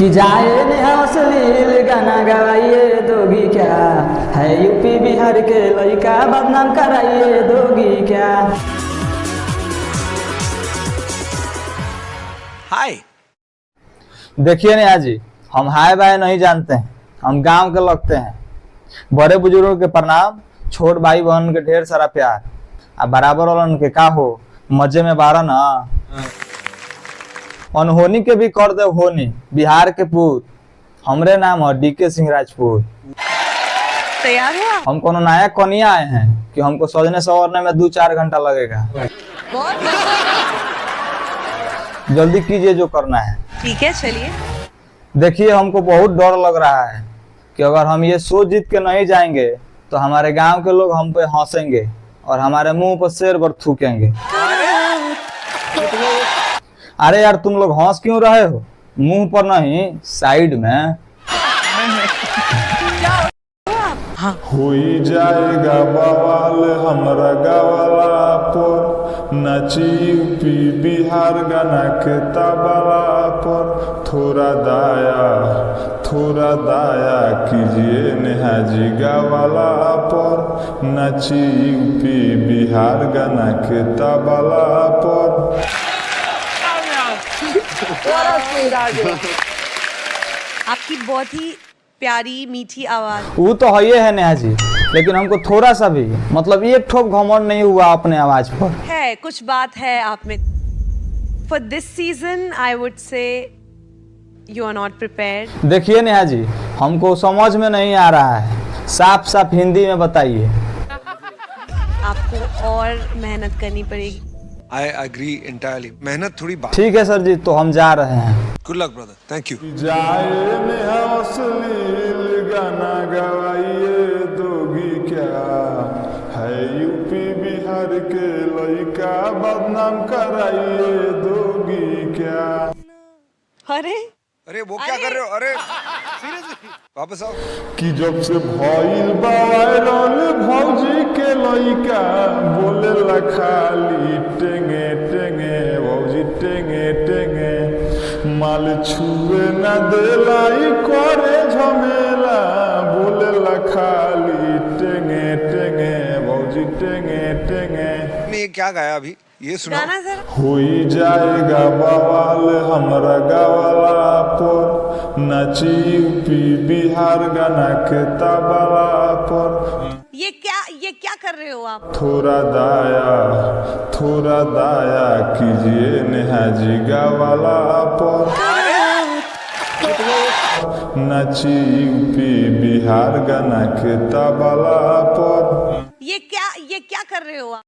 कि जाए नेहा अश्लील गाना गवाइए दोगी क्या, है यूपी बिहार के लड़का बदनाम कराइए दोगी क्या। हाय देखिए नेहा जी, हम हाय बाय नहीं जानते हैं, हम गांव के लगते हैं। बड़े बुजुर्गों के प्रणाम, छोट भाई बहन के ढेर सारा प्यार, आ बराबर वालन के का हो मजे में बारह ना। अनहोनी के भी कर दे होनी, बिहार के पूत, हमरे नाम है डीके सिंह राजपूत। तैयार हो आप? हम कोनो नया कनिया आए हैं कि हमको सजने संवरने में 2-4 घंटा लगेगा। जल्दी कीजिए जो करना है। ठीक है चलिए। देखिए हमको बहुत डर लग रहा है कि अगर हम ये शो जीत के नहीं जाएंगे तो हमारे गांव के लोग हम पे हंसेंगे और हमारे मुंह पर शेर पर थूकेंगे। अरे यार तुम लोग हंस क्यों रहे हो? मुंह पर नहीं, साइड में। होई जाएगा बवाल हमरा गवाला पर, नाची यूपी बिहार गाना के तबला पर। थोड़ा दाया कीजिए नेहा जी गवाला पर, नाची यूपी बिहार गाना के तबला पर। आपकी बहुत ही प्यारी मीठी आवाज। वो तो है नेहा जी, लेकिन हमको थोड़ा सा भी मतलब एक ठोप घमंड नहीं हुआ अपने आवाज पर। है कुछ बात है आप में। For this season I would say you are not prepared. देखिए नेहा जी, हमको समझ में नहीं आ रहा है, साफ साफ हिंदी में बताइए। आपको और मेहनत करनी पड़ेगी। I agree entirely. मेहनत थोड़ी बात। ठीक है सर जी, तो हम जा रहे हैं। Good luck brother, thank you. जाए नेहा अश्लील गाना गवाइए दोगी क्या, है यूपी बिहार के लड़का बदनाम कराइए दोगी क्या। अरे वो क्या कर रहे हो? अरे सीरियसली वापस आओ। कि जब से भइल बा वायरल भौजी के लइका, बोले ला खाली टेंगे टेंगे भौजी टेंगे टेंगे। माल छुए न देलाई करे झमेला, बोले ला खाली टेंगे टेंगे भौजी टेंगे टेंगे। ये क्या गाया अभी? ये सुना। गाना जरा। होई जाएगा बवाल हमरा गवाला पर, नाची यूपी बिहार गाना के तबला पर। ये क्या कर रहे हो आप? थोड़ा दाया कीजिए नेहा जी गवाला पर, नाची यूपी बिहार गाना के तबला पर। ये क्या कर रहे हो आप?